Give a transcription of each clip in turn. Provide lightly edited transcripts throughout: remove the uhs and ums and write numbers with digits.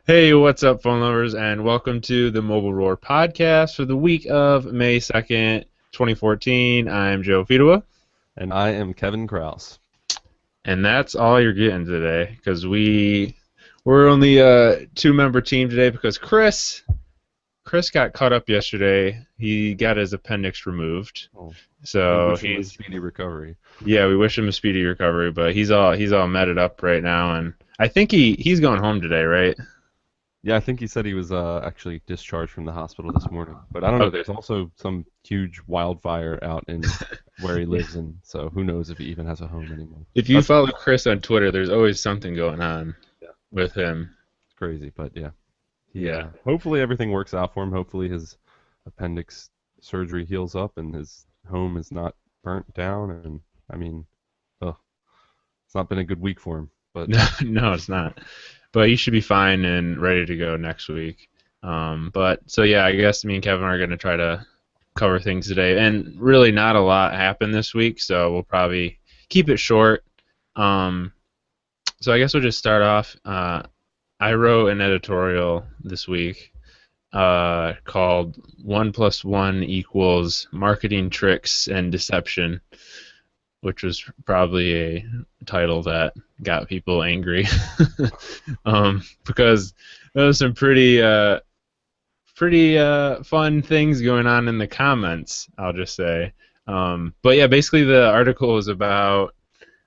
Hey, what's up, phone lovers, and welcome to the Mobile Roar podcast for the week of May 2nd, 2014. I'm Joe Fidua, And I am Kevin Kraus. and that's all you're getting today because we're only a two-member team today because Chris got caught up yesterday. He got his appendix removed, Oh, we so wish him a speedy recovery. yeah, we wish him a speedy recovery, but he's all matted up right now, and I think he's going home today, right? Yeah, I think he said he was actually discharged from the hospital this morning. But I don't know. Okay. There's also some huge wildfire out in where he lives, and so who knows if he even has a home anymore. If you That's follow Chris on Twitter, there's always something going on yeah, with him. it's crazy. But yeah, he Yeah. hopefully everything works out for him. Hopefully his appendix surgery heals up and his home is not burnt down. And I mean, oh, it's not been a good week for him. But No, no, it's not. But he should be fine and ready to go next week. But so yeah, I guess me and Kevin are going to try to cover things today, and really not a lot happened this week, so we'll probably keep it short. Um, so I guess we'll just start off. I wrote an editorial this week called "One Plus One Equals Marketing Tricks and Deception," which was probably a title that got people angry because there was some pretty fun things going on in the comments, I'll just say. But yeah, basically the article was about,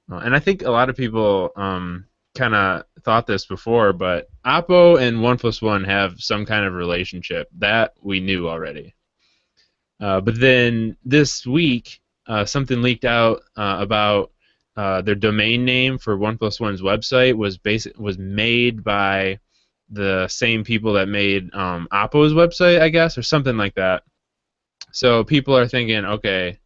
and I think a lot of people kind of thought this before, but Oppo and OnePlus One have some kind of relationship that we knew already. But then this week, something leaked out about their domain name for OnePlus One's website was made by the same people that made Oppo's website, I guess, or something like that. So people are thinking, okay,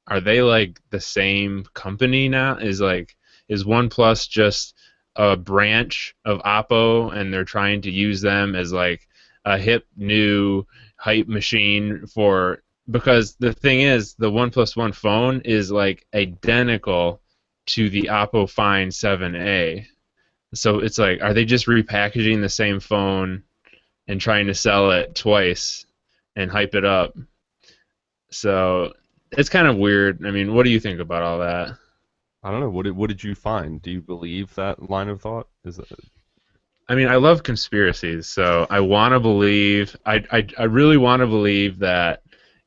are they like the same company now? Is OnePlus just a branch of Oppo, and they're trying to use them as like a hip new hype machine for? Because the thing is, the OnePlus One phone is like identical to the Oppo Find 7A. So it's like, are they just repackaging the same phone and trying to sell it twice and hype it up? So it's kind of weird. I mean, what do you think about all that? I don't know. What did you find? Do you believe that line of thought? I mean, I love conspiracies, so I want to believe. I really want to believe that,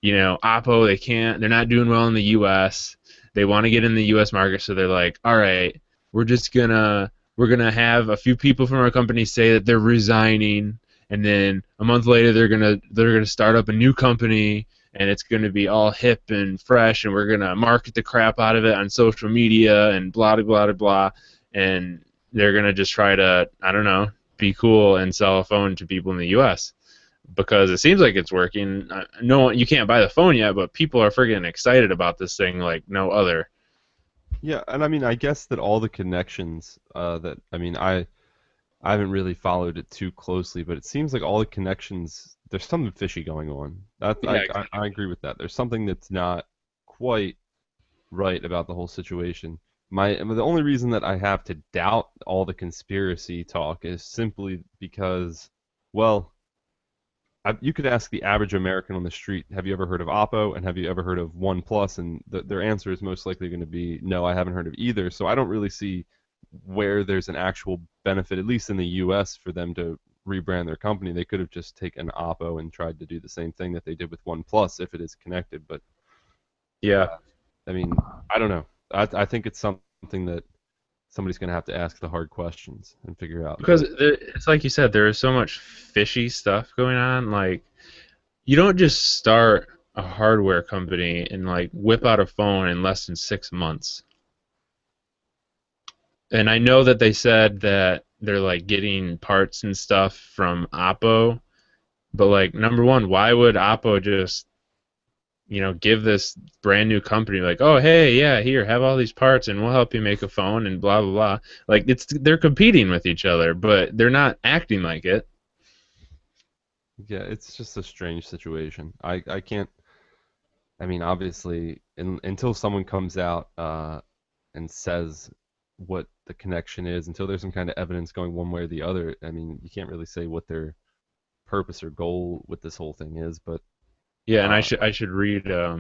Oppo, they're not doing well in the U.S. They want to get in the U.S. market, so they're like, all right, we're just we're gonna have a few people from our company say that they're resigning, and then a month later they're gonna start up a new company, and it's gonna be all hip and fresh, and we're gonna market the crap out of it on social media and blah blah blah blah, and they're gonna just try to, I don't know, be cool and sell a phone to people in the U.S. because it seems like it's working. No, you can't buy the phone yet, but people are freaking excited about this thing like no other. Yeah, and I mean, I guess that all the connections I haven't really followed it too closely, but it seems like all the connections, there's something fishy going on. That Yeah, I agree with that. There's something that's not quite right about the whole situation. The only reason that I have to doubt all the conspiracy talk is simply because, well, you could ask the average American on the street, have you ever heard of Oppo and have you ever heard of OnePlus? And their answer is most likely going to be, no, I haven't heard of either. So I don't really see where there's an actual benefit, at least in the U.S., for them to rebrand their company. They could have just taken Oppo and tried to do the same thing that they did with OnePlus if it is connected. But yeah. I mean, I don't know. I think it's something that somebody's going to have to ask the hard questions and figure out. Because But it's like you said, there is so much fishy stuff going on. Like, you don't just start a hardware company and like whip out a phone in less than 6 months. And I know that they said that they're like getting parts and stuff from Oppo, but like number one, why would Oppo just give this brand new company like, oh hey, yeah, here, have all these parts and we'll help you make a phone and blah blah blah. Like they're competing with each other, but they're not acting like it. yeah, it's just a strange situation. I can't. I mean, obviously, until someone comes out and says what the connection is until there's some kind of evidence going one way or the other. I mean, you can't really say what their purpose or goal with this whole thing is, but Yeah, and uh,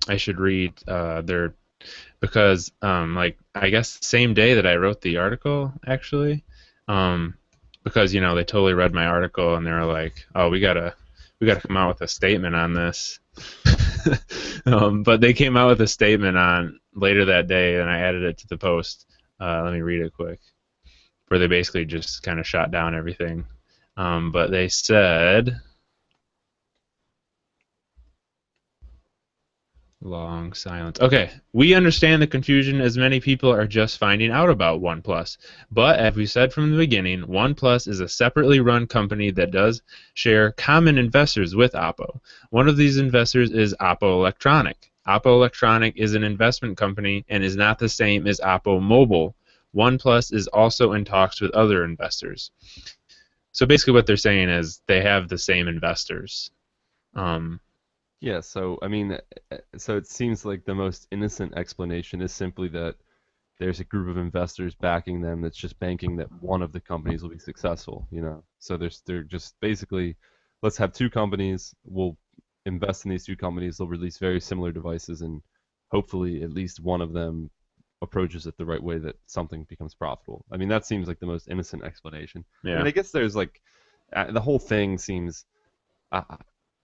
I should read their because like I guess the same day that I wrote the article actually, um, because they totally read my article and they were like, oh, we gotta come out with a statement on this. But they came out with a statement on later that day, and I added it to the post. Let me read it quick, where they basically just kind of shot down everything. But they said, long silence. Okay, we understand the confusion as many people are just finding out about OnePlus. But as we said from the beginning, OnePlus is a separately run company that does share common investors with Oppo. One of these investors is Oppo Electronic. Oppo Electronic is an investment company and is not the same as Oppo Mobile. OnePlus is also in talks with other investors. So basically, what they're saying is they have the same investors. Um, yeah. So I mean, so it seems like the most innocent explanation is simply that there's a group of investors backing them that's just banking that one of the companies will be successful, you know. So they're just basically, let's have two companies, we'll invest in these two companies, they'll release very similar devices, and hopefully at least one of them approaches it the right way that something becomes profitable. I mean, that seems like the most innocent explanation. I mean, yeah, I guess there's like the whole thing seems I,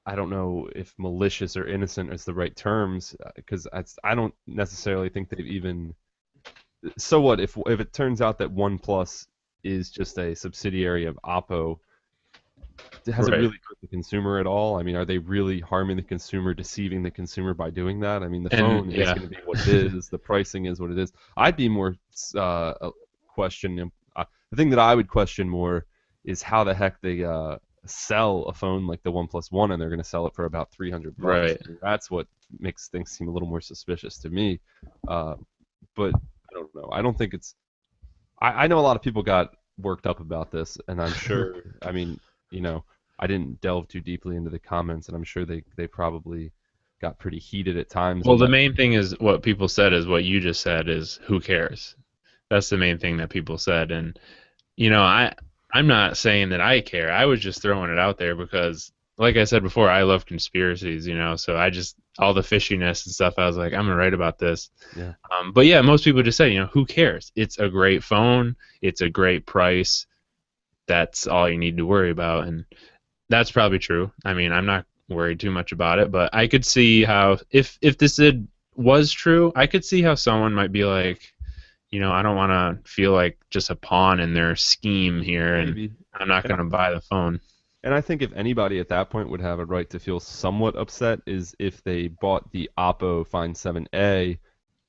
I don't know if malicious or innocent is the right terms because I don't necessarily think they've even so what if it turns out that OnePlus is just a subsidiary of Oppo? Has it right. really hurt the consumer at all? I mean, are they really harming the consumer, deceiving the consumer by doing that? I mean, the And phone is yeah, going to be what it is. The pricing is what it is. I'd be more question. The thing that I would question more is how the heck they sell a phone like the OnePlus One, and they're going to sell it for about $300. right. I mean, that's what makes things seem a little more suspicious to me. Uh, but I don't know. I don't think it's I know a lot of people got worked up about this, and I'm sure. I mean, you know, I didn't delve too deeply into the comments, and I'm sure they probably got pretty heated at times Well, when the that. main thing is what people said is what you just said is who cares? That's the main thing that people said. And I'm not saying that I care. I was just throwing it out there because like I said before, I love conspiracies, so I just all the fishiness and stuff, I was like, I'm gonna write about this. Yeah, But yeah, most people just say, who cares? It's a great phone, it's a great price. That's all you need to worry about. And that's probably true. I mean, I'm not worried too much about it, but I could see how if this was true, I could see how someone might be like, I don't want to feel like just a pawn in their scheme here, and maybe. I'm not And going to buy the phone. And I think if anybody at that point would have a right to feel somewhat upset is if they bought the Oppo Find 7A,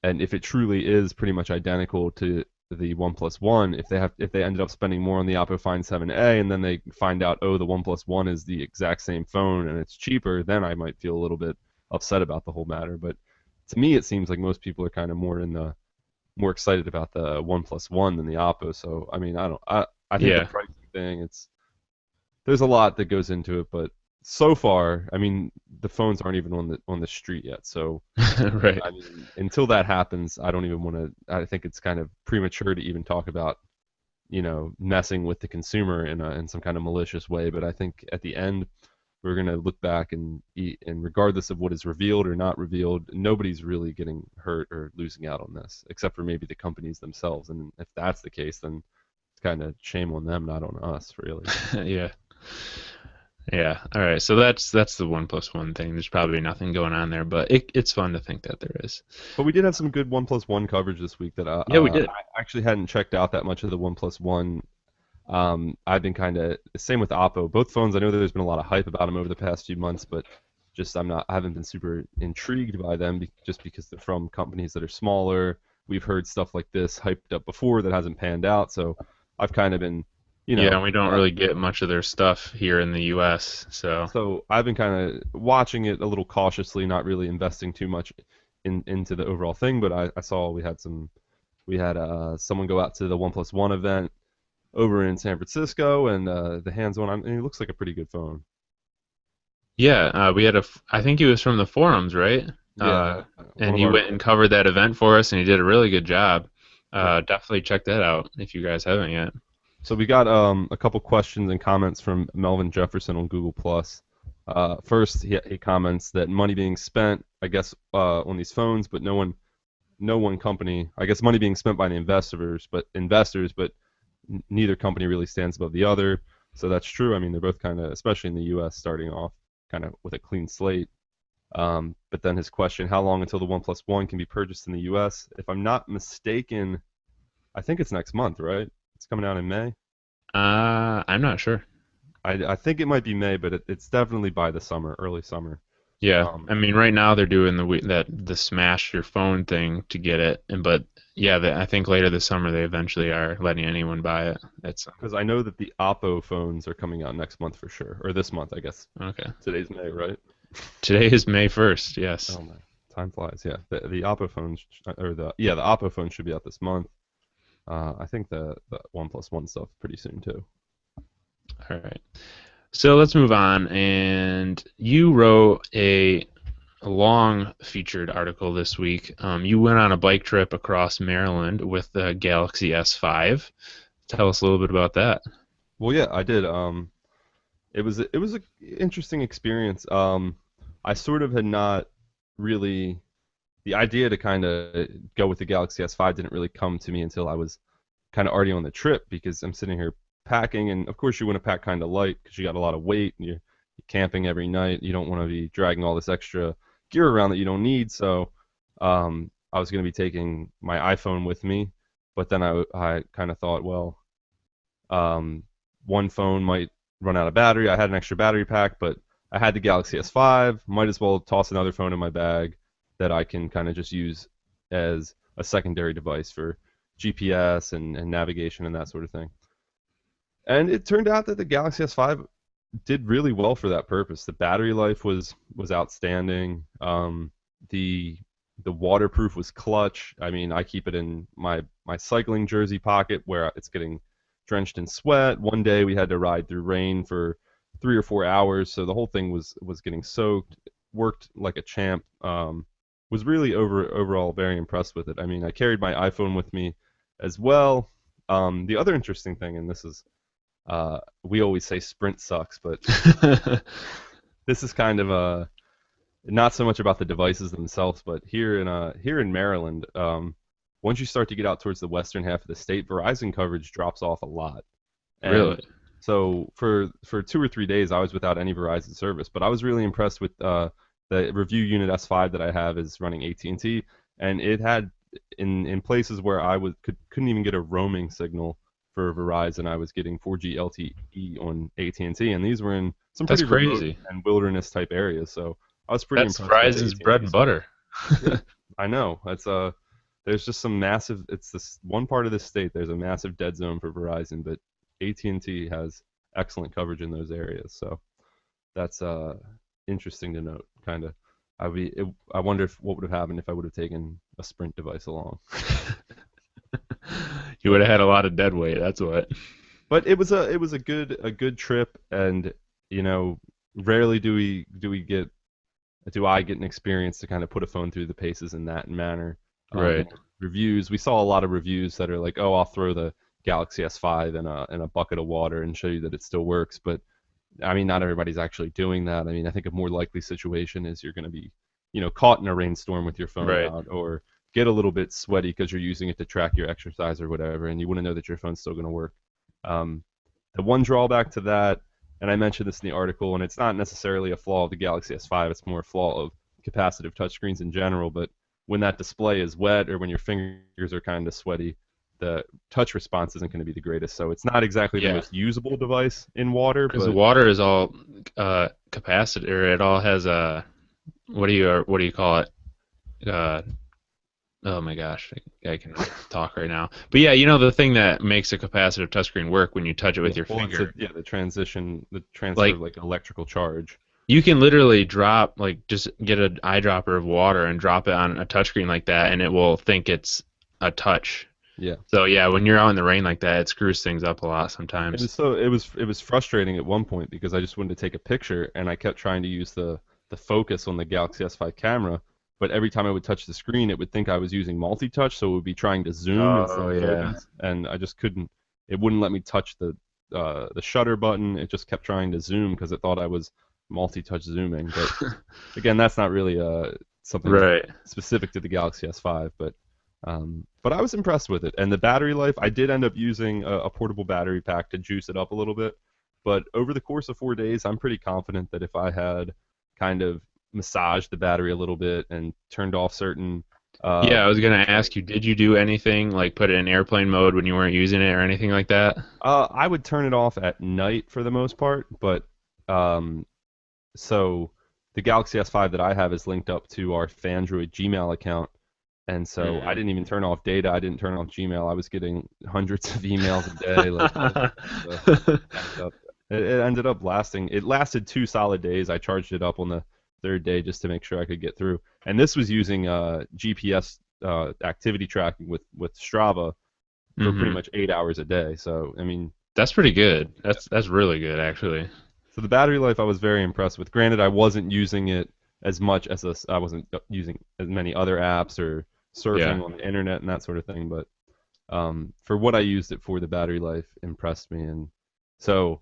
and if it truly is pretty much identical to the OnePlus One, if they ended up spending more on the Oppo Find 7A and then they find out, oh, the OnePlus One is the exact same phone and it's cheaper, then I might feel a little bit upset about the whole matter. But to me, it seems like most people are kind of more excited about the OnePlus One than the Oppo. So I mean, I think the Yeah, pricing thing, there's a lot that goes into it, but so far, I mean, the phones aren't even on the street yet. So, right. I mean, until that happens, I don't even want to. I think it's kind of premature to even talk about, messing with the consumer in some kind of malicious way. But I think at the end, we're gonna look back and regardless of what is revealed or not revealed, nobody's really getting hurt or losing out on this, except for maybe the companies themselves. And if that's the case, then it's kind of shame on them, not on us, really. Yeah, yeah. All right. So that's the one plus one thing. There's probably nothing going on there, but it's fun to think that there is. But we did have some good OnePlus One coverage this week that Yeah, we did. I actually hadn't checked out that much of the OnePlus One. I've been kind of same with Oppo. Both phones, I know there's been a lot of hype about them over the past few months, but just I haven't been super intrigued by them just because they're from companies that are smaller. We've heard stuff like this hyped up before that hasn't panned out, so I've kind of been, you Yeah, know, and we don't uh, really get much of their stuff here in the U.S. So so I've been kind of watching it a little cautiously, not really investing too much into the overall thing. But I saw we had someone go out to the OnePlus One event over in San Francisco, and the hands-on. I mean, it looks like a pretty good phone. yeah, we had I think he was from the forums, right? Yeah, Uh, one and of he our went and covered that event for us, and he did a really good job. Yeah. Definitely check that out if you guys haven't yet. So we got a couple questions and comments from Melvin Jefferson on Google Plus. First, he comments that money being spent, I guess, on these phones, but no one company, I guess, money being spent by the investors, but neither company really stands above the other. So that's true. I mean, they're both kind of, especially in the U.S., starting off kind of with a clean slate. But then his question, how long until the OnePlus One can be purchased in the U.S.? If I'm not mistaken, I think it's next month, right? It's coming out in May. I'm not sure. I think it might be May, but it's definitely by the summer, early summer. Yeah, Um, I mean, right now they're doing the smash your phone thing to get it, and but yeah, I think later this summer they eventually are letting anyone buy it. It's because I know that the Oppo phones are coming out next month for sure, or this month, I guess. okay. Today's May, right? Today is May 1st. Yes. Oh man, time flies. Yeah, the Oppo phones, or the Oppo phone should be out this month. I think the OnePlus One stuff pretty soon too. All right. So let's move on. And you wrote a long featured article this week. You went on a bike trip across Maryland with the Galaxy S5. Tell us a little bit about that. Well, yeah, I did. It was a interesting experience. I sort of had not really the idea to kind of go with the Galaxy S5 didn't really come to me until I was kind of already on the trip because I'm sitting here packing, and of course you want to pack kind of light because you got a lot of weight and you're camping every night. You don't want to be dragging all this extra gear around that you don't need. So I was going to be taking my iPhone with me, but then I kind of thought, well, um, one phone might run out of battery. I had an extra battery pack, but I had the Galaxy S5. Might as well toss another phone in my bag that I can kind of just use as a secondary device for GPS and navigation and that sort of thing. And it turned out that the Galaxy S5 did really well for that purpose. The battery life was outstanding. The the waterproof was clutch. I mean, I keep it in my cycling jersey pocket where it's getting drenched in sweat. One day we had to ride through rain for 3 or 4 hours, so the whole thing was getting soaked. Worked like a champ. Was really overall very impressed with it. I mean, I carried my iPhone with me as well. The other interesting thing, and this is we always say Sprint sucks, but this is kind of not so much about the devices themselves, but here in Maryland, once you start to get out towards the western half of the state, Verizon coverage drops off a lot. And Really? so for 2 or 3 days, I was without any Verizon service. But I was really impressed with the review unit S5 that I have is running AT&T, and it had in places where couldn't even get a roaming signal for Verizon, I was getting 4G LTE on AT&T, and these were in some That's pretty remote crazy. and wilderness type areas. So I was pretty That's impressed with the Verizon's bread AT&T and service. butter. Yeah, I know. It's there's just some massive. It's this one part of the state. There's a massive dead zone for Verizon, but AT&T has excellent coverage in those areas. So that's interesting to note. Kind of. I wonder if what would have happened if I would have taken a Sprint device along. You would But have had a lot of dead weight. That's what. it was a good trip, and you know, rarely do I get an experience to kind of put a phone through the paces in that manner. Right. Reviews, we saw a lot of reviews that are like, oh, I'll throw the Galaxy S5 in a bucket of water and show you that it still works. But I mean, not everybody's actually doing that. I mean, I think a more likely situation is you're going to be, caught in a rainstorm with your phone Right. out, or get a little bit sweaty because you're using it to track your exercise or whatever, and you want to know that your phone's still going to work. Um, the one drawback to that, and I mentioned this in the article, and it's not necessarily a flaw of the Galaxy S5, it's more a flaw of capacitive touchscreens in general, but when that display is wet or when your fingers are kind of sweaty, the touch response isn't going to be the greatest. So it's not exactly the Yeah. most usable device in water, Because the but water is all capacitor. It all has a what do you call it? Uh, oh my gosh, I can talk right now. But yeah, you know the thing that makes a capacitive touchscreen work when you touch it yeah, with your well, finger. the transfer Like of like electrical charge. you can literally drop like just get an eyedropper of water and drop it on a touchscreen like that, and it will think it's a touch. Yeah. So yeah, when you're out in the rain like that, it screws things up a lot sometimes. It was frustrating at one point because I just wanted to take a picture and I kept trying to use the focus on the Galaxy S5 camera, but every time I would touch the screen, it would think I was using multi-touch, so it would be trying to zoom instead Oh of yeah. focus, and I just couldn't. It wouldn't let me touch the shutter button. It just kept trying to zoom because it thought I was multi-touch zooming. But again, that's not really something Right. specific to the Galaxy S5, but I was impressed with it. And the battery life, I did end up using a portable battery pack to juice it up a little bit. But over the course of 4 days, I'm pretty confident that if I had kind of massaged the battery a little bit and turned off certain Yeah, I was gonna settings, ask you, did you do anything like put it in airplane mode when you weren't using it or anything like that? I would turn it off at night for the most part. But um, so the Galaxy S5 that I have is linked up to our Phandroid Gmail account. And so I Mm. didn't even turn off data. I didn't turn off Gmail. I was getting hundreds of emails a day, like all of it. So ended up, it ended up lasting. It lasted 2 solid days. I charged it up on the third day just to make sure I could get through. And this was using GPS activity tracking with Strava for pretty hmm much 8 hours a day. So I mean, That's pretty good. That's really good actually. so the battery life I was very impressed with. Granted, I wasn't using it as much as I wasn't using as many other apps or Yeah. surfing on the internet and that sort of thing. But for what I used it for, the battery life impressed me. And so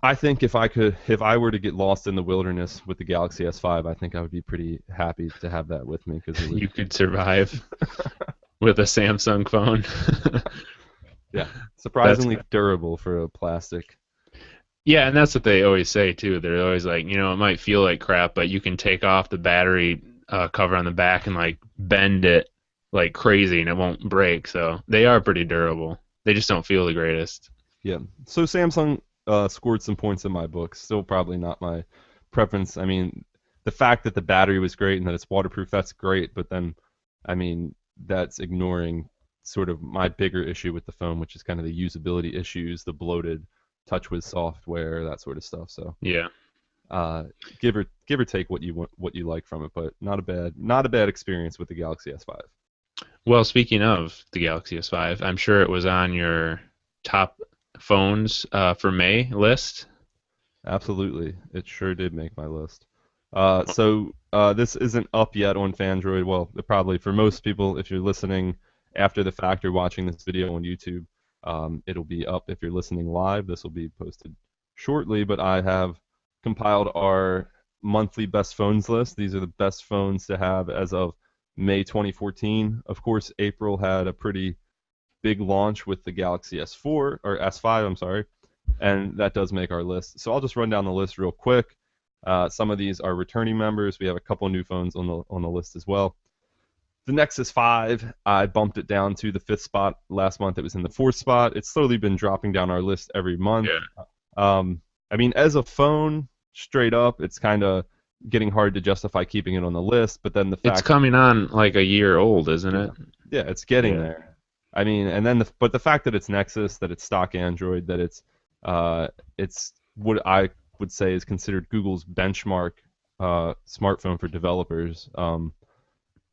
I think if I were to get lost in the wilderness with the Galaxy S5, I think I would be pretty happy to have that with me because it would, You could survive with a Samsung phone. yeah, That's surprisingly durable for a plastic. Yeah, and that's what they always say too. They're always like, it might feel like crap, but you can take off the battery cover on the back and like bend it like crazy and it won't break. So they are pretty durable. They just don't feel the greatest. Yeah. So Samsung scored some points in my book. Still probably not my preference. I mean, the fact that the battery was great and that it's waterproof, that's great. But then, I mean, that's ignoring sort of my bigger issue with the phone, which is kind of the usability issues, the bloated TouchWiz software, that sort of stuff. So, Yeah. uh, give or take what you want, what you like from it, but not a bad experience with the Galaxy S5. Well, speaking of the Galaxy S5, I'm sure it was on your top phones for May list. Absolutely. It sure did make my list. This isn't up yet on Phandroid. Well, probably for most people, if you're listening after the fact or watching this video on YouTube, it'll be up. If you're listening live, this will be posted shortly. But I have compiled our monthly best phones list. These are the best phones to have as of May 2014. Of course, April had a pretty big launch with the Galaxy S4 or S5, I'm sorry, and that does make our list. So I'll just run down the list real quick. Some of these are returning members. We have a couple new phones on the list as well. The Nexus 5, I bumped it down to the fifth spot last month. It was in the fourth spot. It's slowly been dropping down our list every month. Yeah. I mean, as a phone, straight up, it's kind of getting hard to justify keeping it on the list. But then the It's fact, coming on like a year old, isn't yeah, it? yeah, it's getting Yeah. there. I mean, and then but the fact that it's Nexus, that it's stock Android, that it's what I would say is considered Google's benchmark smartphone for developers.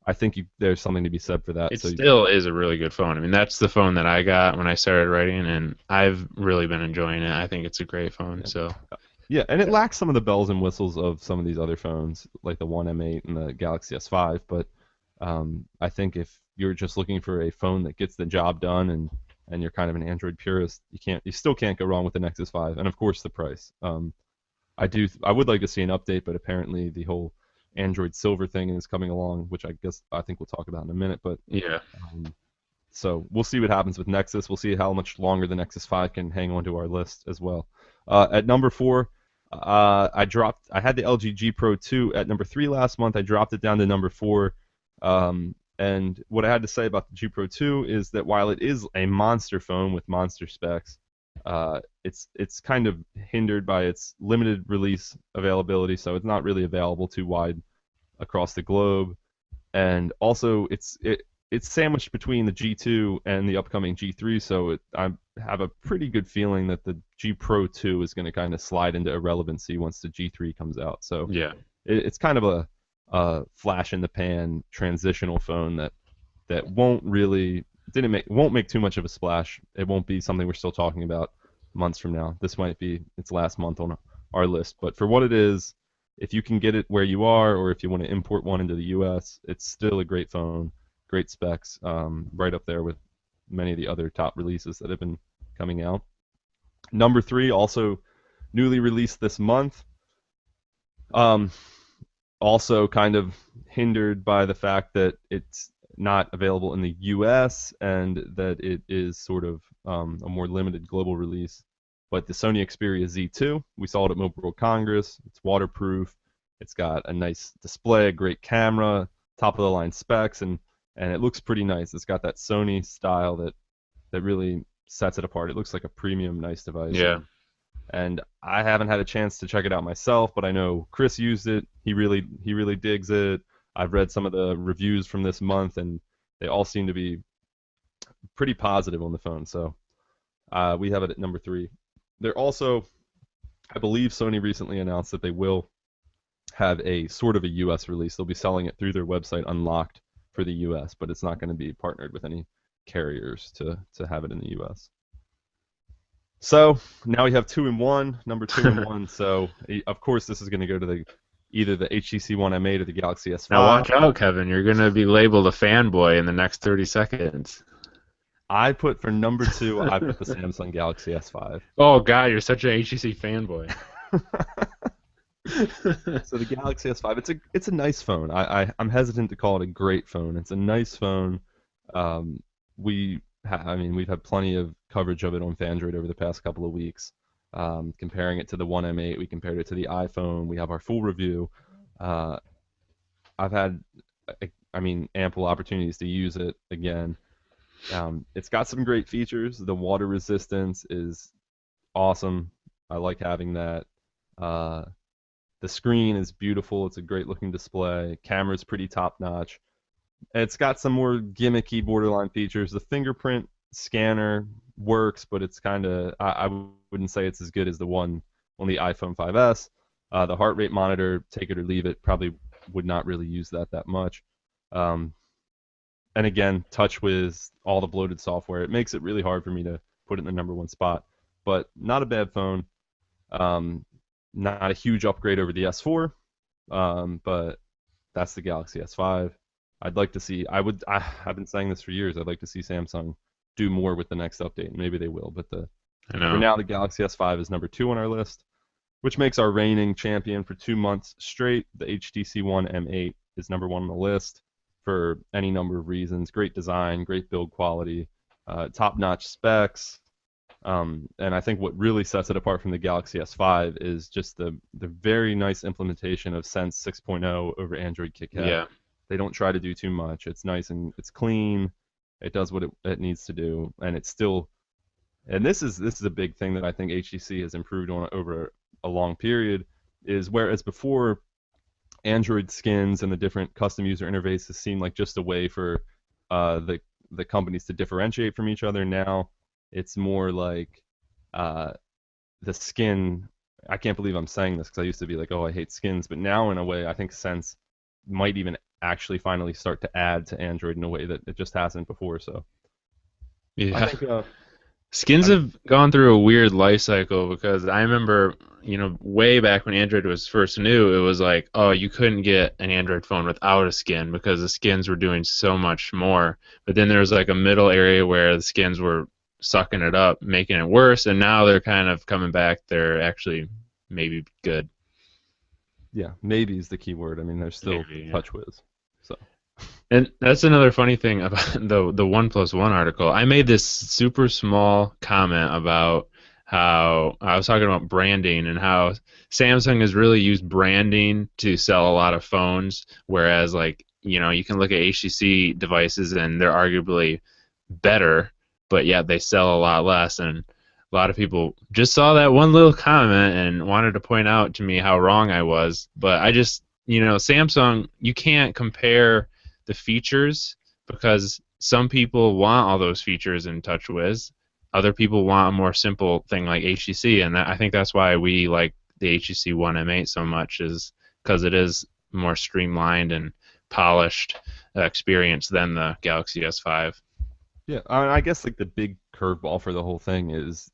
I think there's something to be said for that. It So still is a really good phone. I mean, that's the phone that I got when I started writing, and I've really been enjoying it. I think it's a great phone. yeah, So, yeah, and it lacks some of the bells and whistles of some of these other phones, like the One M8 and the Galaxy S5. But I think if you're just looking for a phone that gets the job done and you're kind of an Android purist, you still can't go wrong with the Nexus 5, and of course the price. I would like to see an update, but apparently the whole Android Silver thing is coming along, which I think we'll talk about in a minute. But yeah. um, so we'll see what happens with Nexus. We'll see how much longer the Nexus 5 can hang on to our list as well. At number 4, I had the LG G Pro 2 at number 3 last month. I dropped it down to number 4. And what I had to say about the G Pro 2 is that while it is a monster phone with monster specs, it's kind of hindered by its limited release availability, so it's not really available too wide across the globe. And also, it's sandwiched between the G2 and the upcoming G3, so I have a pretty good feeling that the G Pro 2 is going to kind of slide into irrelevancy once the G3 comes out. So Yeah. it's kind of a flash in the pan transitional phone that won't make too much of a splash. It won't be something we're still talking about months from now. This might be its last month on our list, but for what it is, if you can get it where you are, or if you want to import one into the U.S., it's still a great phone, great specs, right up there with many of the other top releases that have been coming out. Number three, also newly released this month. Um, Also kind of hindered by the fact that it's not available in the US and that it is sort of a more limited global release. But the Sony Xperia Z2, we saw it at Mobile World Congress. It's waterproof. It's got a nice display, a great camera, top of the line specs, and it looks pretty nice. It's got that Sony style that really sets it apart. It looks like a premium nice device. Yeah. And I haven't had a chance to check it out myself, but I know Chris used it. He really digs it. I've read some of the reviews from this month, and they all seem to be pretty positive on the phone. So we have it at number three. They're also, I believe, Sony recently announced that they will have a sort of a U.S. release. They'll be selling it through their website unlocked for the U.S., but it's not going to be partnered with any carriers to have it in the U.S. So now we have two in one, number two in one. So of course this is going to go to either the HTC One M8 or the Galaxy Now S5. watch out, Kevin. You're gonna be labeled a fanboy in the next 30 seconds. I put for number two, I put the Samsung Galaxy S5. Oh God, you're such an HTC fanboy. So the Galaxy S5, it's a nice phone. I'm hesitant to call it a great phone. It's a nice phone. I mean, we've had plenty of coverage of it on Phandroid over the past couple of weeks. Comparing it to the One M8, we compared it to the iPhone. We have our full review. I've had, I mean, ample opportunities to use it again. It's got some great features. The water resistance is awesome. I like having that. The screen is beautiful. It's a great looking display. Camera's pretty top notch. It's got some more gimmicky borderline features. The fingerprint scanner works, but it's kind of, I wouldn't say it's as good as the one on the iPhone 5S. The heart rate monitor, take it or leave it, probably would not really use that much. And again, TouchWiz, all the bloated software, it makes it really hard for me to put it in the number one spot. But not a bad phone. Not a huge upgrade over the S4, but that's the Galaxy S5. I'd like to see. I've been saying this for years. I'd like to see Samsung do more with the next update. Maybe they will. But for now, the Galaxy S5 is number two on our list, which makes our reigning champion for 2 months straight. The HTC One M8 is number one on the list for any number of reasons. Great design, great build quality, top-notch specs. And I think what really sets it apart from the Galaxy S5 is just the very nice implementation of Sense 6.0 over Android KitKat. Yeah. They don't try to do too much. It's nice and it's clean. It does what it needs to do, and it's still. And this is a big thing that I think HTC has improved on over a long period. Is whereas before, Android skins and the different custom user interfaces seemed like just a way for the companies to differentiate from each other. Now it's more like the skin. I can't believe I'm saying this because I used to be like, oh, I hate skins, but now in a way, I think Sense might even actually finally start to add to Android in a way that it just hasn't before. So Yeah. I think Skins have gone through a weird life cycle because I remember, way back when Android was first new, it was like, oh, you couldn't get an Android phone without a skin because the skins were doing so much more. But then there was like a middle area where the skins were sucking it up, making it worse, and now they're kind of coming back. They're actually maybe good. yeah, maybe is the key word. I mean, there's still Maybe, yeah. TouchWiz. So And that's another funny thing about the OnePlus One article. I made this super small comment about how I was talking about branding and how Samsung has really used branding to sell a lot of phones, whereas you can look at HTC devices and they're arguably better, but yet they sell a lot less. And a lot of people just saw that one little comment and wanted to point out to me how wrong I was. But I just, Samsung, you can't compare the features because some people want all those features in TouchWiz. Other people want a more simple thing like HTC, and I think that's why we like the HTC One M8 so much, is because it is more streamlined and polished experience than the Galaxy S5. yeah, I guess like the big curveball for the whole thing is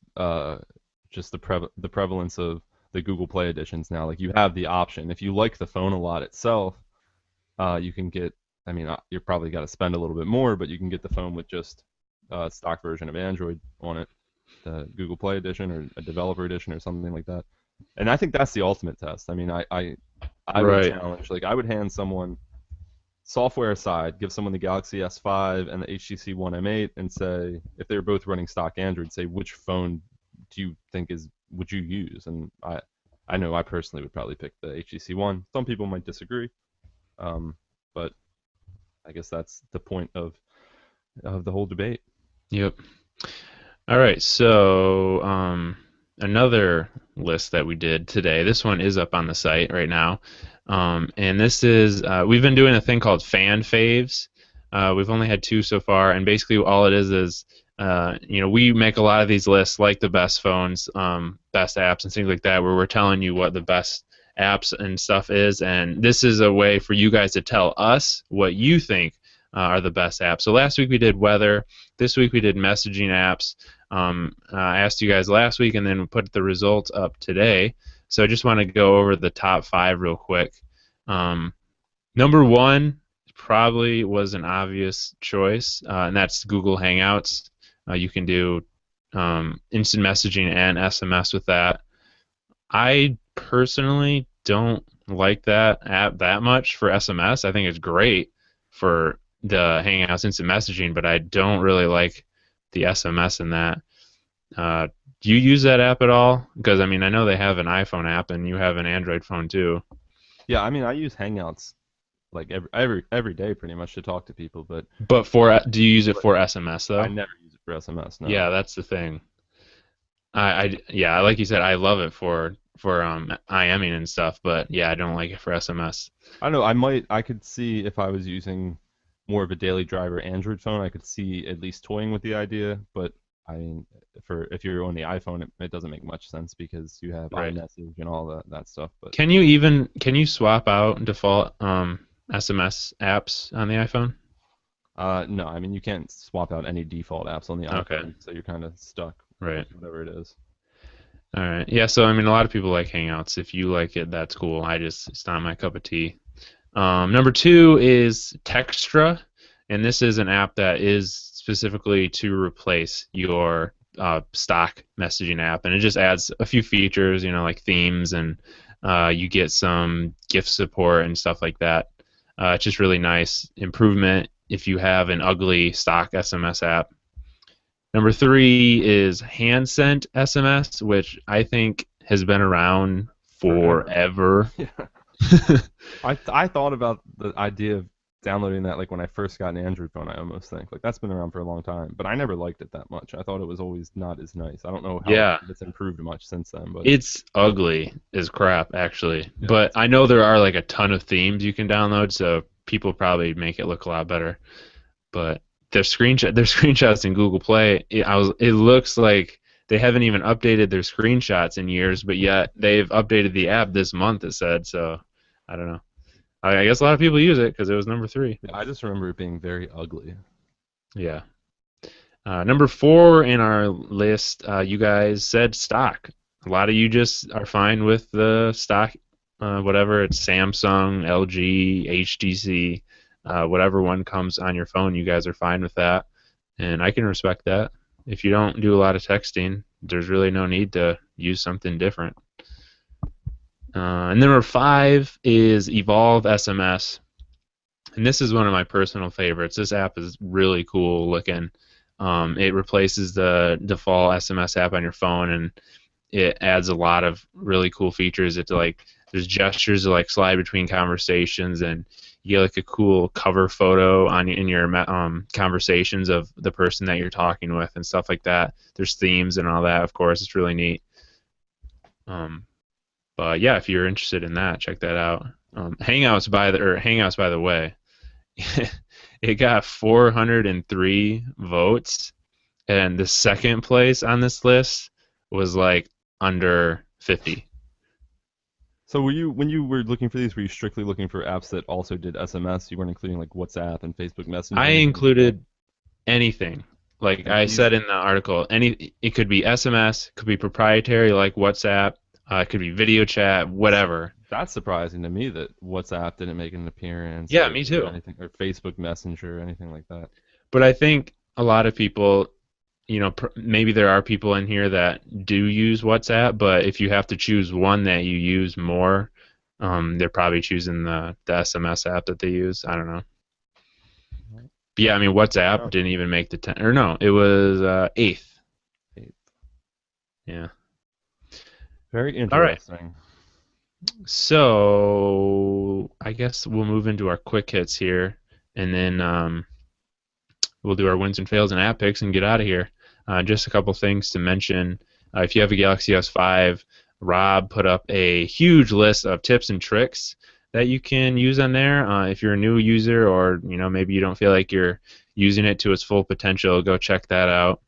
just the prevalence of the Google Play editions now. Like you have the option. If you like the phone a lot itself, you can get. I mean, you're probably got to spend a little bit more, but you can get the phone with just stock version of Android on it, the Google Play edition or a developer edition or something like that. And I think that's the ultimate test. I mean, I would Right. challenge, like, I would hand someone, software aside, give someone the Galaxy S5 and the HTC One M8 and say, if they're both running stock Android, say, which phone do you think would you use? And I know I personally would probably pick the HTC One. Some people might disagree, but I guess that's the point of the whole debate. Yep. All right. So, another list that we did today. This one is up on the site right now. And this is we've been doing a thing called fan faves. We've only had two so far, and basically all it is we make a lot of these lists like the best phones, best apps, and things like that, where we're telling you what the best apps and stuff is, and this is a way for you guys to tell us what you think are the best apps. So last week we did weather. This week we did messaging apps. I asked you guys last week, and then we put the results up today. So I just want to go over the top 5 real quick. Number 1 probably was an obvious choice, and that's Google Hangouts. You can do instant messaging and SMS with that. I personally don't like that app that much for SMS. I think it's great for the Hangouts instant messaging, but I don't really like the SMS in that. Do you use that app at all? Because I mean, I know they have an iPhone app, and you have an Android phone too. Yeah, I mean, I use Hangouts like every day pretty much to talk to people, but But do you use it for SMS I though? never use it for SMS. No. Yeah, that's the thing. Yeah, like you said, I love it for IMing and stuff, but yeah, I don't like it for SMS. I don't know. I could see if I was using more of a daily driver Android phone, I could see at least toying with the idea. But I mean, if you're on the iPhone, it doesn't make much sense because you have Right. iMessage and all that stuff. But Can you swap out default SMS apps on the iPhone? no, I mean you can't swap out any default apps on the Okay. iPhone, so you're kind of stuck with Right. whatever it is. All right. Yeah, so I mean a lot of people like Hangouts. If you like it, that's cool. It's not my cup of tea. Number 2 is Textra, and this is an app that is specifically to replace your stock messaging app, and it just adds a few features, like themes, and you get some GIF support and stuff like that. It's just really nice improvement if you have an ugly stock SMS app. Number 3 is hand sent SMS, which I think has been around Forever. forever. Yeah. I thought about the idea of downloading that like when I first got an Android phone. I almost think like that's been around for a long time, but I never liked it that much. I thought it was always not as nice. I don't know how Yeah, it's improved much since then, but it's ugly as crap, actually. yeah. But I know there are like a ton of themes you can download, so people probably make it look a lot better. But their screenshots in Google Play, it looks like they haven't even updated their screenshots in years, but yet they've updated the app this month. It said so. I don't know. I guess a lot of people use it because it was number 3. I just remember it being very ugly. Yeah. Number 4 in our list, you guys said stock. A lot of you just are fine with the stock, whatever it's Samsung, LG, HTC, whatever one comes on your phone, you guys are fine with that, and I can respect that. If you don't do a lot of texting, there's really no need to use something different. And number 5 is Evolve SMS. And this is one of my personal favorites. This app is really cool looking. It replaces the default SMS app on your phone, and it adds a lot of really cool features. There's gestures to like slide between conversations, and you get like a cool cover photo in your conversations of the person that you're talking with and stuff like that. There's themes and all that. Of course, it's really neat. But yeah, if you're interested in that, check that out. Hangouts by the way. It got 403 votes, and the second place on this list was like under 50. So when you were looking for these, were you strictly looking for apps that also did SMS? You weren't including like WhatsApp and Facebook Messenger I or anything like that? included anything. Like And I these, said in the article, it could be SMS, could be proprietary like WhatsApp, It could be video chat, whatever. That's surprising to me that WhatsApp didn't make an appearance Yeah, or, me or too. anything, or Facebook Messenger or anything like that. But I think a lot of people, maybe there are people in here that do use WhatsApp, but if you have to choose one that you use more, they're probably choosing the SMS app that they use. I don't know. But yeah, I mean, WhatsApp Oh, didn't even make the 10, or no, it was eighth. okay. Yeah. Very All right. interesting. So I guess we'll move into our quick hits here, and then we'll do our wins and fails and app picks and get out of here. Just a couple things to mention. If you have a Galaxy S5, Rob put up a huge list of tips and tricks that you can use on there. If you're a new user, or maybe you don't feel like you're using it to its full potential, go check that out.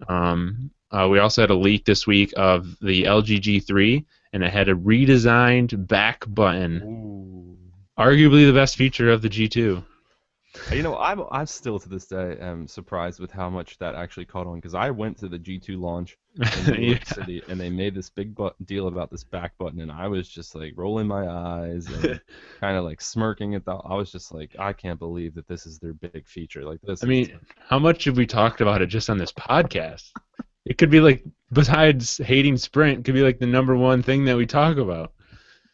We also had a leak this week of the LG G3, and it had a redesigned back button, Ooh. arguably the best feature of the G2. I'm still to this day am surprised with how much that actually caught on because I went to the G2 launch in New Yeah. York City and they made this big deal about this back button and I was just like rolling my eyes and kind of like smirking at the. I was just like, I can't believe that this is their big feature. Like this I is. mean, how much have we talked about it just on this podcast? It could be like, besides hating Sprint, it could be like the number one thing that we talk about.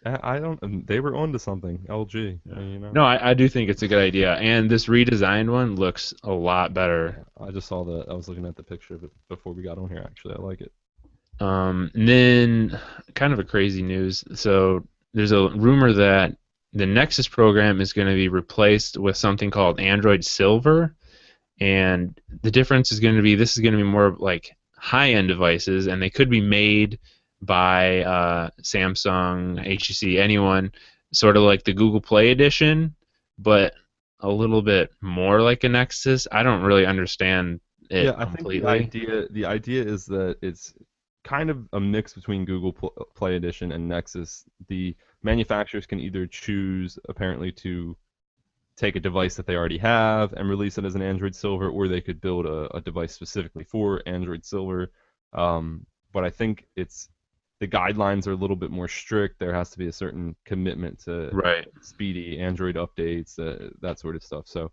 I don't. They were onto something. LG. Yeah. You know. No, I do think it's a good idea, and this redesigned one looks a lot better. Yeah, I just saw the. I was looking at the picture of it before we got on here. Actually, I like it. And then, kind of a crazy news. So there's a rumor that the Nexus program is going to be replaced with something called Android Silver, and the difference is going to be this is going to be more like high-end devices, and they could be made by Samsung, HTC, anyone, sort of like the Google Play edition, but a little bit more like a Nexus. I don't really understand Yeah, it I think completely. the idea is that it's kind of a mix between Play Edition and Nexus. The manufacturers can either choose apparently to take a device that they already have and release it as an Android Silver, or they could build a device specifically for Android Silver. But I think it's the guidelines are a little bit more strict. There has to be a certain commitment to Right. speedy Android updates, that sort of stuff. So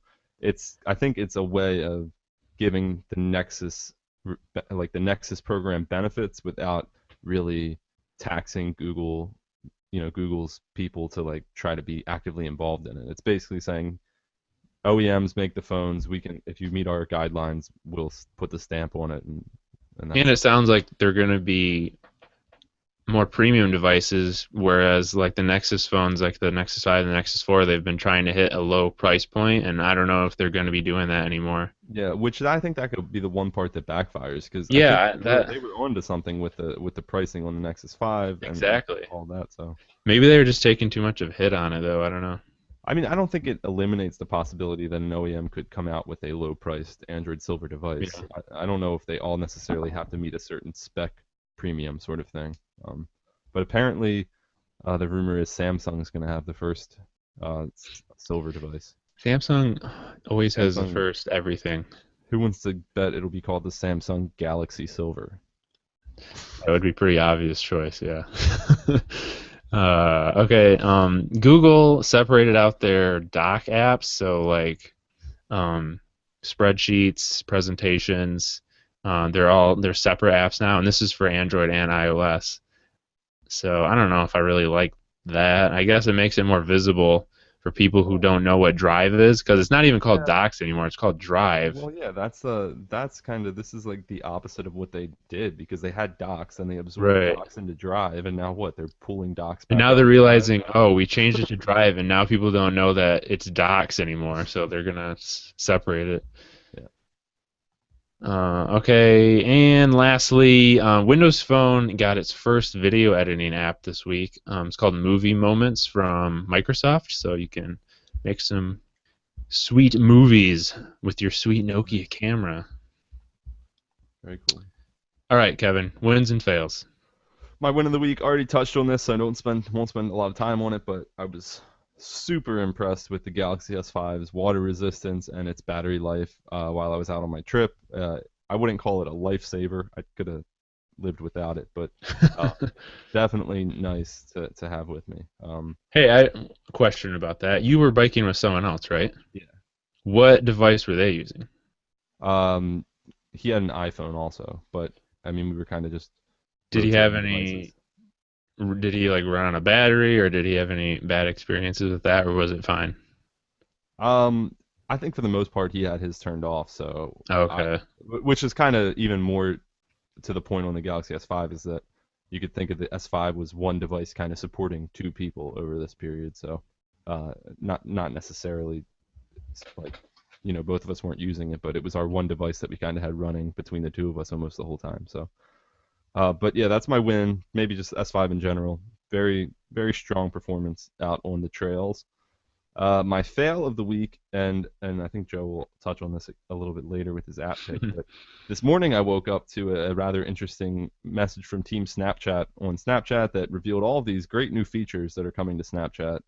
I think it's a way of giving the like the Nexus program benefits without really taxing Google's people to like try to be actively involved in it. It's basically saying OEMs make the phones. We can, if you meet our guidelines, we'll put the stamp on it, and And that's it it. sounds like they're going to be more premium devices, whereas like the Nexus phones, like the Nexus 5 and the Nexus 4, they've been trying to hit a low price point, and I don't know if they're going to be doing that anymore. Yeah, which I think that could be the one part that backfires because I think Yeah, that they were onto something with the pricing on the Nexus 5 and exactly. all that. So Maybe they're just taking too much of a hit on it, though. I don't know. I mean, I don't think it eliminates the possibility that an OEM could come out with a low-priced Android Silver device. Yeah. I don't know if they all necessarily have to meet a certain spec premium sort of thing. But apparently, the rumor is Samsung's going to have the first silver device. Samsung always has the Samsung, first everything. who wants to bet it'll be called the Samsung Galaxy Silver? That would be a pretty obvious choice, yeah. Okay. Google separated out their doc apps, so like um, spreadsheets, presentations. They're separate apps now, and this is for Android and iOS. So I don't know if I really like that. I guess it makes it more visible for people who don't know what Drive is, because it's not even called Yeah. Docs anymore. It's called Drive. Well, yeah, that's kind of this is like the opposite of what they did because they had docs and they absorbed Right. docs into Drive, and now what? They're pulling docs And back now out they're of Drive. realizing, oh, we changed it to Drive, and now people don't know that it's Docs anymore, so they're gonna separate it. Yeah. Okay, and lastly, Windows Phone got its first video editing app this week. It's called Movie Moments from Microsoft, so you can make some sweet movies with your sweet Nokia camera. Very cool. All right, Kevin, wins and fails. My win of the week already touched on this, so I won't spend a lot of time on it, but I was super impressed with the Galaxy S5's water resistance and its battery life while I was out on my trip. I wouldn't call it a lifesaver. I could have lived without it, but uh, definitely nice to have with me. Hey, question about that. You were biking with someone else, right? Yeah. What device were they using? Um, he had an iPhone also, but I mean, we were kind of just Did he have rotating devices. any? Did he like run on a battery, or did he have any bad experiences with that, or was it fine? Um, I think for the most part he had his turned off, so Okay. which is kind of even more to the point on the Galaxy S5 is that you could think of the S5 was one device kind of supporting two people over this period, so not necessarily like both of us weren't using it, but it was our one device that we kind of had running between the two of us almost the whole time. So, but yeah, that's my win. Maybe just S5 in general. Very very strong performance out on the trails. My fail of the week, and I think Joe will touch on this a little bit later with his app pick, but this morning I woke up to a rather interesting message from Team Snapchat on Snapchat that revealed all of these great new features that are coming to Snapchat,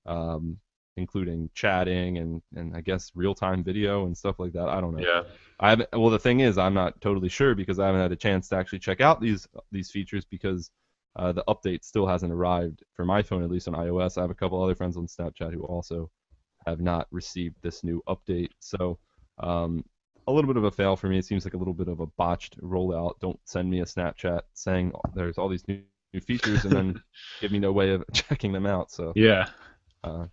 um, including chatting and I guess real-time video and stuff like that. I don't know. Yeah. I haven't, well, the thing is, I'm not totally sure because I haven't had a chance to actually check out these features because the update still hasn't arrived for my phone, at least on iOS. I have a couple other friends on Snapchat who also have not received this new update. So um, a little bit of a fail for me. It seems like a little bit of a botched rollout. Don't send me a Snapchat saying there's all these new features and then give me no way of checking them out. So, Yeah. uh,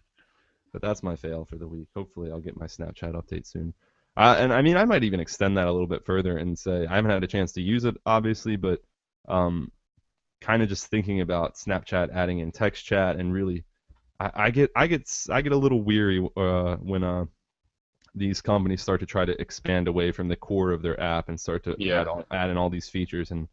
but that's my fail for the week. Hopefully, I'll get my Snapchat update soon. And I mean, I might even extend that a little bit further and say I haven't had a chance to use it, obviously, but um, kind of just thinking about Snapchat adding in text chat and really, I get a little weary when these companies start to try to expand away from the core of their app and start to Yeah. add in all these features and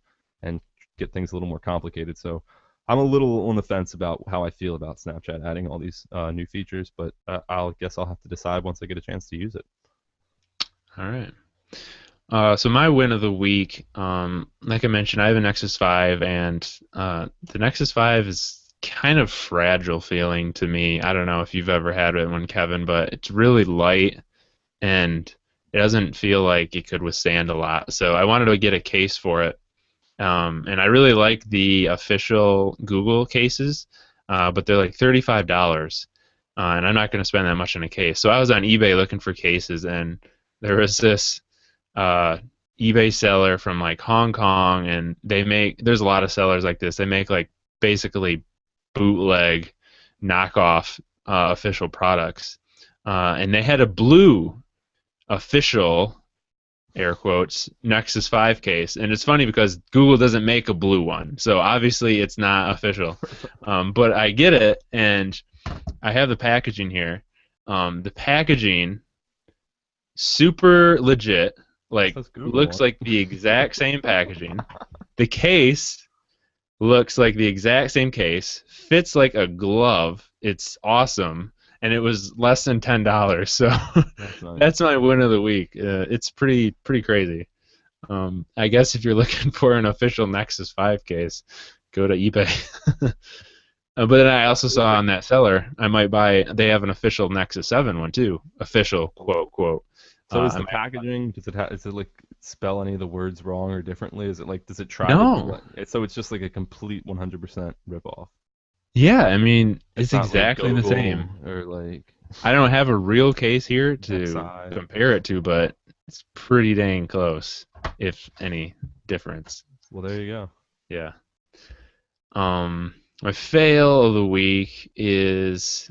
get things a little more complicated. So I'm a little on the fence about how I feel about Snapchat adding all these new features, but I'll guess I'll have to decide once I get a chance to use it. All right. So my win of the week, like I mentioned, I have a Nexus 5, and the Nexus 5 is kind of fragile feeling to me. I don't know if you've ever had it one, Kevin, but it's really light and it doesn't feel like it could withstand a lot. So I wanted to get a case for it. And I really like the official Google cases, but they're like $35. And I'm not going to spend that much on a case. So I was on eBay looking for cases, and there was this uh, eBay seller from like Hong Kong, and there's a lot of sellers like this. They make like basically bootleg knockoff official products, and they had a blue official air quotes Nexus 5 case, and it's funny because Google doesn't make a blue one, so obviously it's not official. But I get it, and I have the packaging here. The packaging super legit, like Says Google looks on like it. the exact same packaging. The case looks like the exact same case, fits like a glove. It's awesome, and it was less than $10. So That's nice. that's my win of the week. It's pretty crazy. I guess if you're looking for an official Nexus 5 case, go to eBay. But then I also saw on that seller, I might buy. They have an official Nexus 7 one too. Official quote quote. So is I the might. packaging, does it like spell any of the words wrong or differently? Is it like, does it try to be No. like, so it's just like a complete 100% ripoff? Yeah, I mean It's it's not like exactly the Google same. or like I don't have a real case here to XI. compare it to, but it's pretty dang close, if any difference. Well, there you go. Yeah. My fail of the week is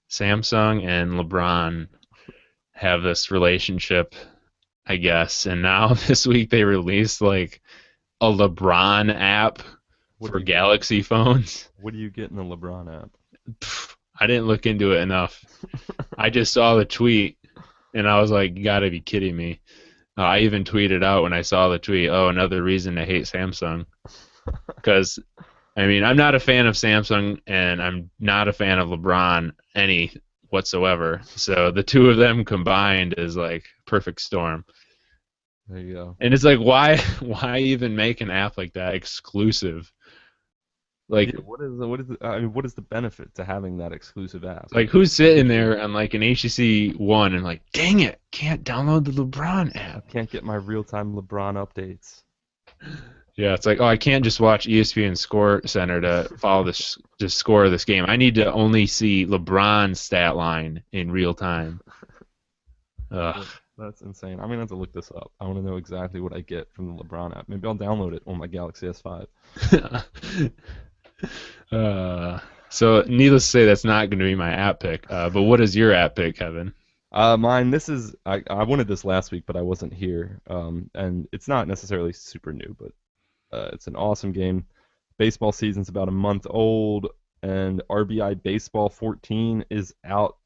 Samsung and LeBron have this relationship, I guess, and now this week they released like a LeBron app What do for you get? Galaxy phones. What do you get in the LeBron app? I didn't look into it enough. I just saw the tweet and I was like, you gotta be kidding me. I even tweeted out when I saw the tweet, oh, another reason to hate Samsung. Because, I mean, I'm not a fan of Samsung and I'm not a fan of LeBron any whatsoever. So the two of them combined is like perfect storm. There you go. And it's like, why even make an app like that exclusive? Like, Yeah, I mean, what is the benefit to having that exclusive app? like who's sitting there on like an HTC One and like, dang it, can't download the LeBron I app. can't get my real-time LeBron updates. Yeah, it's like, oh, I can't just watch ESPN Score Center to follow the score of this game. I need to only see LeBron's stat line in real time. Ugh. That's insane. I'm gonna have to look this up. I want to know exactly what I get from the LeBron app. Maybe I'll download it on my Galaxy S5. uh, so, needless to say, that's not going to be my app pick. But what is your app pick, Kevin? Mine. This is I wanted this last week, but I wasn't here. And it's not necessarily super new, but it's an awesome game. Baseball season's about a month old, and RBI Baseball 14 is out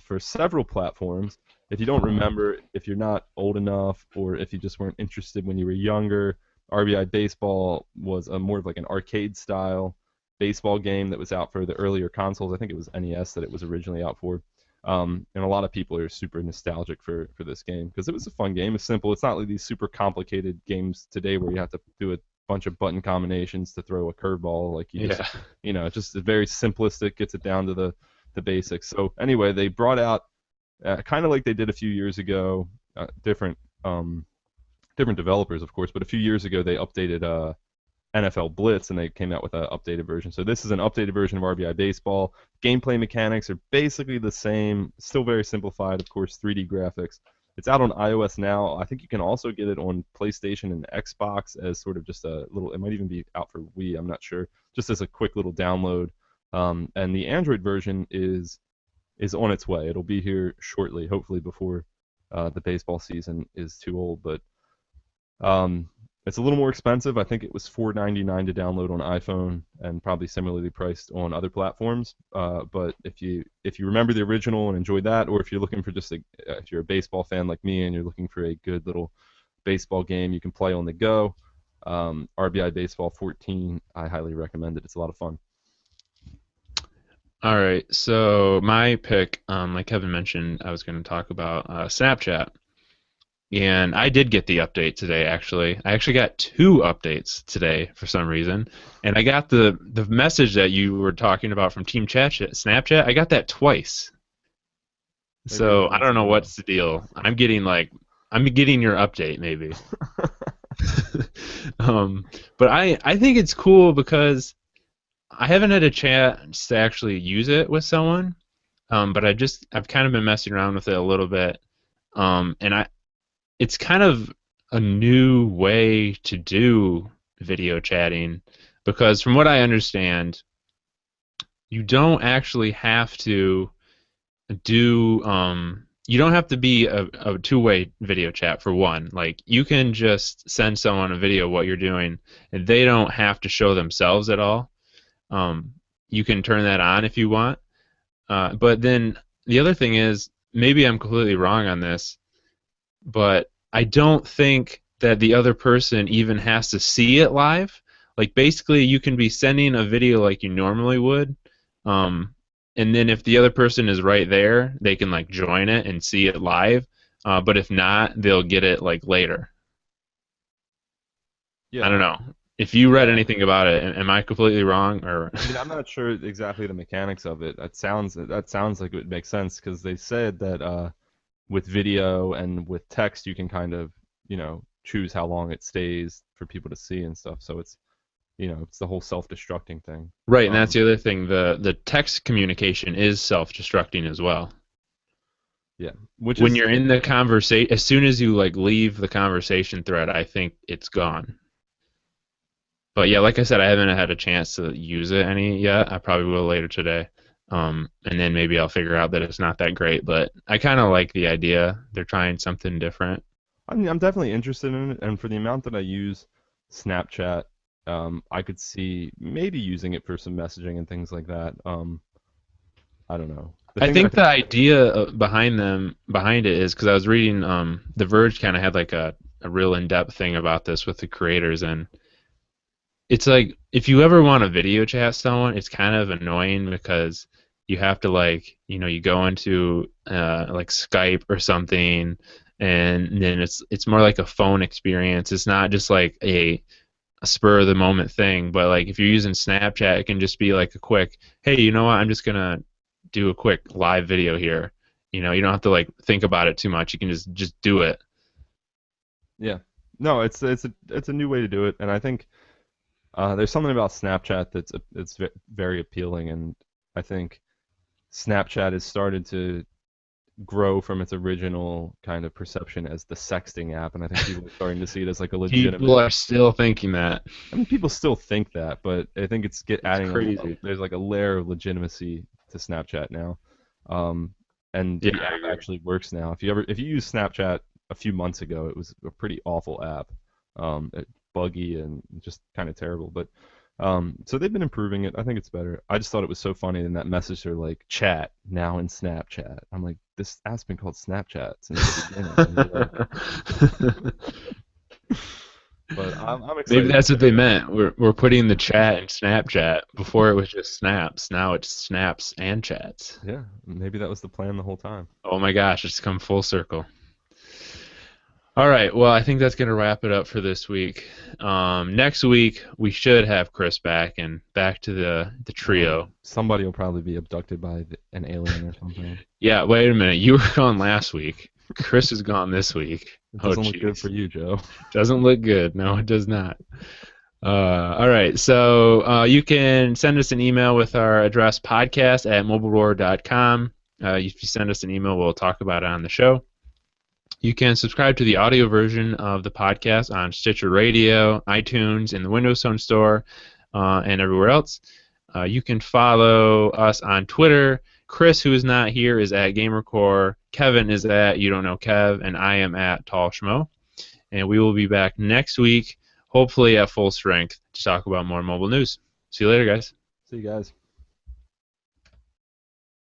for several platforms. If you don't remember, if you're not old enough, or if you just weren't interested when you were younger, RBI Baseball was a more of like an arcade style baseball game that was out for the earlier consoles. I think it was NES that it was originally out for. And a lot of people are super nostalgic for this game because it was a fun game. It's simple. It's not like these super complicated games today where you have to do a bunch of button combinations to throw a curveball. Like you just, Yeah. it's just very simplistic, gets it down to the basics. So anyway, they brought out kind of like they did a few years ago, different developers, of course, but a few years ago they updated NFL Blitz and they came out with an updated version. So this is an updated version of RBI Baseball. Gameplay mechanics are basically the same, still very simplified, of course, 3D graphics. It's out on iOS now. I think you can also get it on PlayStation and Xbox as sort of just a little. It might even be out for Wii. I'm not sure. Just as a quick little download. And the Android version is on its way. It'll be here shortly, hopefully before the baseball season is too old. But um, it's a little more expensive. I think it was $4.99 to download on iPhone, and probably similarly priced on other platforms. But if you remember the original and enjoyed that, or if you're looking for just if you're a baseball fan like me and you're looking for a good little baseball game you can play on the go, RBI Baseball 14, I highly recommend it. It's a lot of fun. All right. So my pick, like Kevin mentioned, I was going to talk about Snapchat. And I did get the update today, actually. I actually got two updates today for some reason. And I got the message that you were talking about from Team Snapchat. I got that twice. Maybe I So I haven't don't know seen what's the deal. I'm getting your update maybe. that. But I think it's cool because I haven't had a chance to actually use it with someone. But I've kind of been messing around with it a little bit. And it's kind of a new way to do video chatting because from what I understand, you don't actually have to do you don't have to be a two-way video chat for one. Like you can just send someone a video of what you're doing and they don't have to show themselves at all. Um, you can turn that on if you want. But then the other thing is, maybe I'm completely wrong on this, but I don't think that the other person even has to see it live. Like basically, you can be sending a video like you normally would, um, and then if the other person is right there, they can like join it and see it live. But if not, they'll get it like later. I Yeah, don't know. If you read yeah. anything about it, am I completely wrong or? I mean, I'm not sure exactly the mechanics of it. That sounds like it would make sense because they said that with video and with text you can kind of choose how long it stays for people to see and stuff. So it's the whole self-destructing thing. Right, and that's Um, the other thing. The text communication is self-destructing as well. yeah, which When is you're in the conversation, as soon as you like leave the conversation thread, I think it's gone. But yeah, like I said, I haven't had a chance to use it any yet. I probably will later today. And then maybe I'll figure out that it's not that great. But I kind of like the idea. They're trying something different. I mean, I'm definitely interested in it, and for the amount that I use Snapchat, I could see maybe using it for some messaging and things like that. I don't know. The I thing that I think think, the idea behind it is because I was reading The Verge kind of had like a real in-depth thing about this with the creators, and it's like if you ever want to video chat someone, it's kind of annoying because you have to like you go into like Skype or something, and then it's more like a phone experience. It's not just like a spur of the moment thing, but like if you're using Snapchat, it can just be like a quick, hey, you know what? I'm just gonna do a quick live video here. You don't have to like think about it too much. You can just do it. yeah, No, it's a new way to do it, and I think there's something about Snapchat that's very appealing, and I think Snapchat has started to grow from its original kind of perception as the sexting app, and I think people are starting to see it as like a People legitimate. are still thinking that. I mean, people still think that, but I think it's It's adding crazy. there's like a layer of legitimacy to Snapchat now, um, and Yeah, the I app agree. actually works now. If you use Snapchat a few months ago, it was a pretty awful app, buggy and just kind of terrible. But so they've been improving it. I think it's better. I just thought it was so funny in that message they're like, "Chat now in Snapchat." I'm like, this app's been called Snapchat since the beginning. And they're like, but I'm Maybe excited to that's what check they it out. meant. We're putting the chat in Snapchat. Before it was just snaps. Now it's snaps and chats. Yeah, maybe that was the plan the whole time. Oh my gosh, it's come full circle. All right, well, I think that's going to wrap it up for this week. Next week, we should have Chris back and back to the trio. Somebody will probably be abducted by an alien or something. Yeah, wait a minute. You were gone last week. Chris is gone this week. It Oh, doesn't look good for jeez. you, Joe. Doesn't look good. No, it does not. All right, so you can send us an email with our address podcast@mobileroar.com. If you send us an email, we'll talk about it on the show. You can subscribe to the audio version of the podcast on Stitcher Radio, iTunes, in the Windows Phone Store, and everywhere else. You can follow us on Twitter. Chris, who is not here, is at GamerCore. Kevin is at You Don't Know Kev, and I am at Tall Schmo. And we will be back next week, hopefully at full strength, to talk about more mobile news. See you later, guys. See you guys.